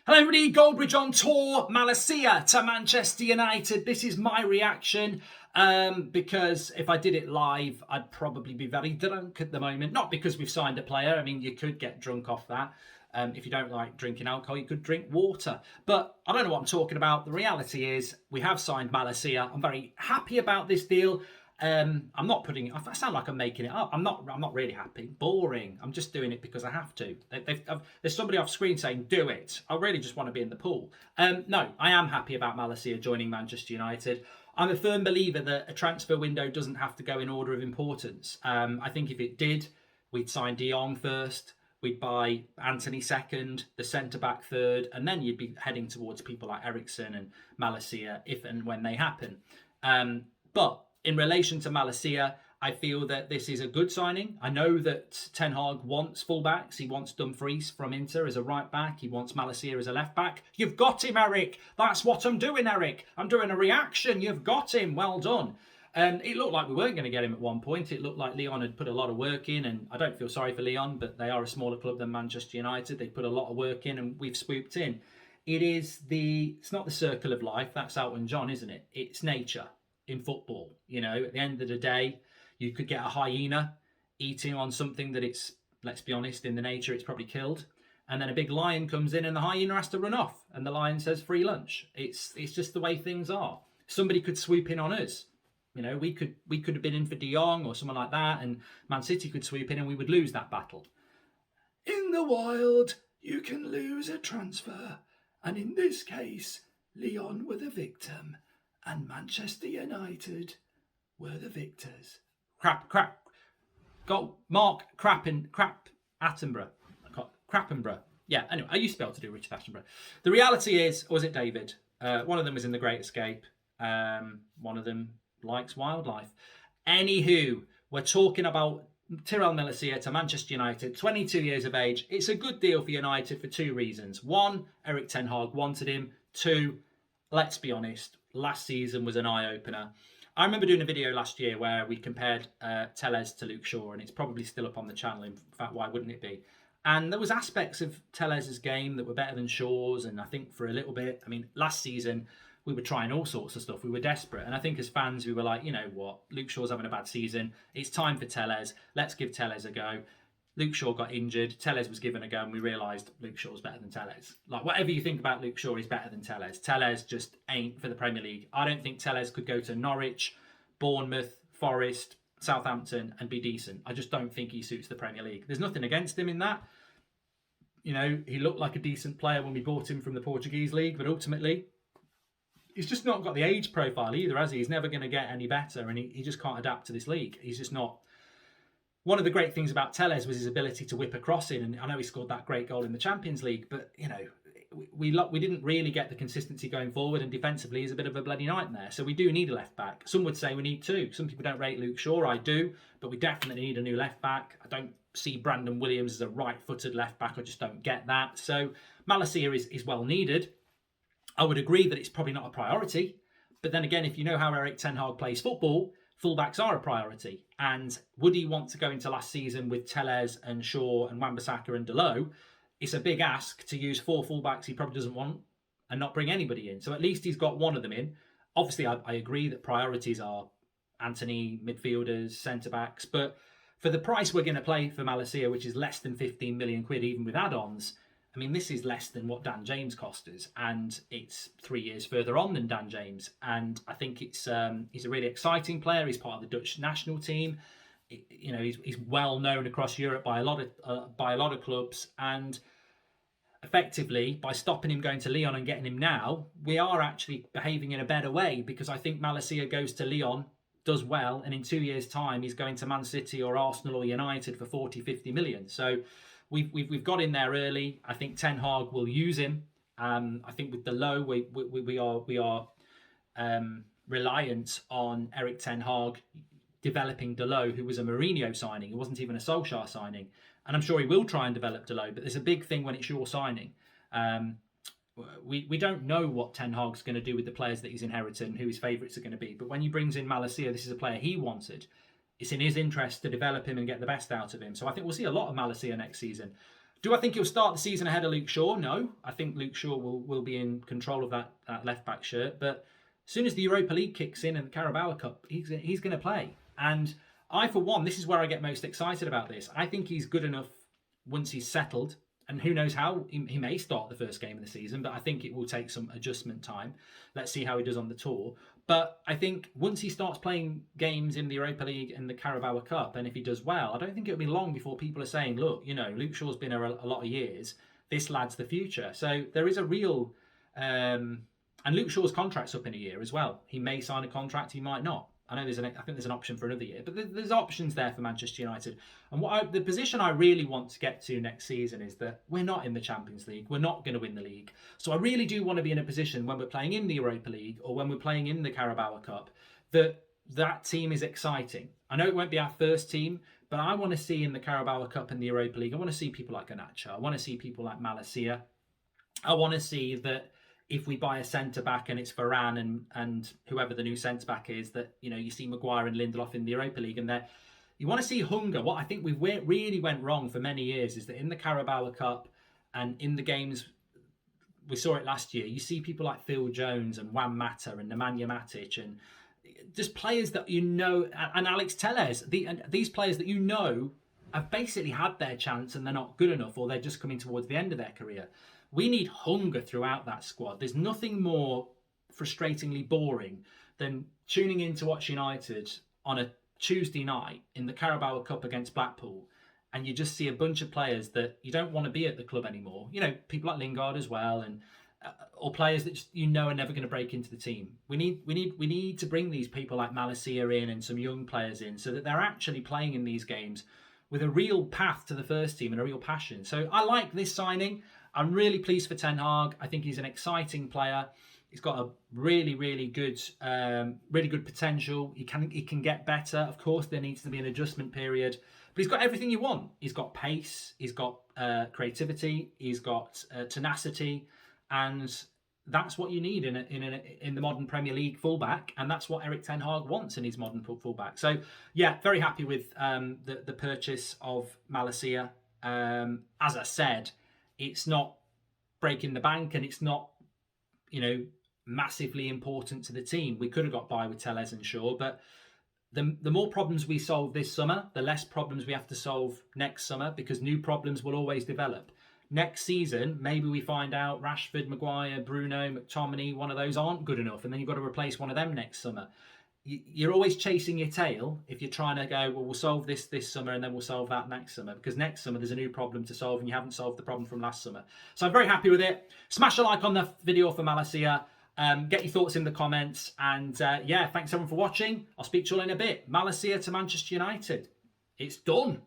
Hello everybody, Goldbridge on tour, Malacia to Manchester United. This is my reaction because if I did it live, I'd probably be very drunk at the moment. Not because we've signed a player. I mean, you could get drunk off that. If you don't like drinking alcohol, you could drink water. But I don't know what I'm talking about. The reality is we have signed Malacia. I'm very happy about this deal. I'm not putting. I sound like I'm making it up. I'm not really happy. Boring. I'm just doing it because I have to. There's somebody off screen saying do it. I really just want to be in the pool. No, I am happy about Malacia joining Manchester United. I'm a firm believer that a transfer window doesn't have to go in order of importance. I think if it did, we'd sign De Jong first. We'd buy Anthony second, the centre-back third, and then you'd be heading towards people like Eriksen and Malacia if and when they happen. But in relation to Malacia, I feel that this is a good signing. I know that Ten Hag wants fullbacks. He wants Dumfries from Inter as a right back. He wants Malacia as a left back. You've got him, Eric. That's what I'm doing, Eric. I'm doing a reaction. You've got him. Well done. It looked like we weren't going to get him at one point. It looked like Lyon had put a lot of work in, and I don't feel sorry for Lyon, but they are a smaller club than Manchester United. They put a lot of work in, and we've swooped in. It's not the circle of life. That's Elton John, isn't it? It's nature in football. You know, at the end of the day, you could get a hyena eating on something that it's, let's be honest, in the nature it's probably killed. And then a big lion comes in and the hyena has to run off. And the lion says free lunch. It's just the way things are. Somebody could swoop in on us. You know, we could have been in for De Jong or someone like that, and Man City could swoop in and we would lose that battle. In the wild, you can lose a transfer. And in this case, Lyon were the victim and Manchester United were the victors. Crap. Go, Mark Attenborough. Yeah, anyway, I used to be able to do Richard Attenborough. The reality is, or was it David? One of them was in The Great Escape. One of them likes wildlife. Anywho, we're talking about Tyrell Malacia to Manchester United, 22 years of age. It's a good deal for United for two reasons. One, Erik Ten Hag wanted him. Two, let's be honest, last season was an eye-opener. I remember doing a video last year where we compared Telles to Luke Shaw, and it's probably still up on the channel. In fact, why wouldn't it be? And there was aspects of Telles' game that were better than Shaw's, and I think for a little bit, I mean, last season, we were trying all sorts of stuff. We were desperate. And I think as fans, we were like, you know what? Luke Shaw's having a bad season. It's time for Telles. Let's give Telles a go. Luke Shaw got injured. Telles was given a go, and we realised Luke Shaw's better than Telles. Like, whatever you think about Luke Shaw, he's better than Telles. Telles just ain't for the Premier League. I don't think Telles could go to Norwich, Bournemouth, Forest, Southampton and be decent. I just don't think he suits the Premier League. There's nothing against him in that. You know, he looked like a decent player when we bought him from the Portuguese league, but ultimately, he's just not got the age profile either, has he? He's never going to get any better, and he just can't adapt to this league. He's just not. One of the great things about Telles was his ability to whip a cross in, and I know he scored that great goal in the Champions League, but, you know, we didn't really get the consistency going forward, and defensively he's a bit of a bloody nightmare. So we do need a left back. Some would say we need two. Some people don't rate Luke Shaw. I do, but we definitely need a new left back. I don't see Brandon Williams as a right-footed left back. I just don't get that. So Malacia is well needed. I would agree that it's probably not a priority, but then again, if you know how Erik Ten Hag plays football, fullbacks are a priority. And would he want to go into last season with Telles and Shaw and Wan-Bissaka and Dalot? It's a big ask to use four fullbacks he probably doesn't want and not bring anybody in. So at least he's got one of them in. Obviously, I agree that priorities are Anthony, midfielders, centre-backs. But for the price we're going to play for Malacia, which is less than 15 million quid, even with add-ons, I mean, this is less than what Dan James cost us. And it's 3 years further on than Dan James. And I think he's a really exciting player. He's part of the Dutch national team. You know, he's well known across Europe by a lot of clubs, and effectively by stopping him going to Lyon and getting him now, we are actually behaving in a better way, because I think Malacia goes to Lyon, does well, and in 2 years' time he's going to Man City or Arsenal or United for 40-50 million. So we've got in there early. I think Ten Hag will use him. I think with the low, we are reliant on Erik Ten Hag developing Dalot, who was a Mourinho signing. It wasn't even a Solskjaer signing. And I'm sure he will try and develop Dalot, but there's a big thing when it's your signing. We don't know what Ten Hag's going to do with the players that he's inherited and who his favourites are going to be. But when he brings in Malacia, this is a player he wanted. It's in his interest to develop him and get the best out of him. So I think we'll see a lot of Malacia next season. Do I think he'll start the season ahead of Luke Shaw? No. I think Luke Shaw will be in control of that left-back shirt. But as soon as the Europa League kicks in and the Carabao Cup, he's going to play. And I, for one, this is where I get most excited about this. I think he's good enough once he's settled. And who knows how, he may start the first game of the season, but I think it will take some adjustment time. Let's see how he does on the tour. But I think once he starts playing games in the Europa League and the Carabao Cup, and if he does well, I don't think it'll be long before people are saying, look, you know, Luke Shaw's been a lot of years. This lad's the future. So there is a real... and Luke Shaw's contract's up in a year as well. He may sign a contract, he might not. I know I think there's an option for another year, but there's options there for Manchester United. And the position I really want to get to next season is that we're not in the Champions League. We're not going to win the league. So I really do want to be in a position when we're playing in the Europa League or when we're playing in the Carabao Cup that team is exciting. I know it won't be our first team, but I want to see in the Carabao Cup and the Europa League, I want to see people like Garnacho. I want to see people like Malacia. I want to see that if we buy a centre-back and it's Varane and whoever the new centre-back is, that, you know, you see Maguire and Lindelof in the Europa League and you want to see hunger. What I think we really went wrong for many years is that in the Carabao Cup and in the games, we saw it last year, you see people like Phil Jones and Juan Mata and Nemanja Matic and just players that you know, and Alex Telles, these players that you know have basically had their chance and they're not good enough or they're just coming towards the end of their career. We need hunger throughout that squad. There's nothing more frustratingly boring than tuning in to watch United on a Tuesday night in the Carabao Cup against Blackpool, and you just see a bunch of players that you don't want to be at the club anymore. You know, people like Lingard as well, and or players that just, you know, are never going to break into the team. We need to bring these people like Malacia in and some young players in so that they're actually playing in these games with a real path to the first team and a real passion. So I like this signing. I'm really pleased for Ten Hag. I think he's an exciting player. He's got a really good potential. He can get better. Of course, there needs to be an adjustment period, but he's got everything you want. He's got pace. He's got creativity. He's got tenacity, and that's what you need in the modern Premier League fullback, and that's what Erik Ten Hag wants in his modern fullback. So yeah, very happy with the purchase of Malacia. As I said, it's not breaking the bank and it's not, you know, massively important to the team. We could have got by with Telles and Shaw, but the more problems we solve this summer, the less problems we have to solve next summer, because new problems will always develop. Next season, maybe we find out Rashford, Maguire, Bruno, McTominay, one of those aren't good enough, and then you've got to replace one of them next summer. You're always chasing your tail if you're trying to go, well, we'll solve this summer and then we'll solve that next summer, because next summer there's a new problem to solve and you haven't solved the problem from last summer. So I'm very happy with it. Smash a like on the video for Malacia. Get your thoughts in the comments. And yeah, thanks everyone for watching. I'll speak to you all in a bit. Malacia to Manchester United. It's done.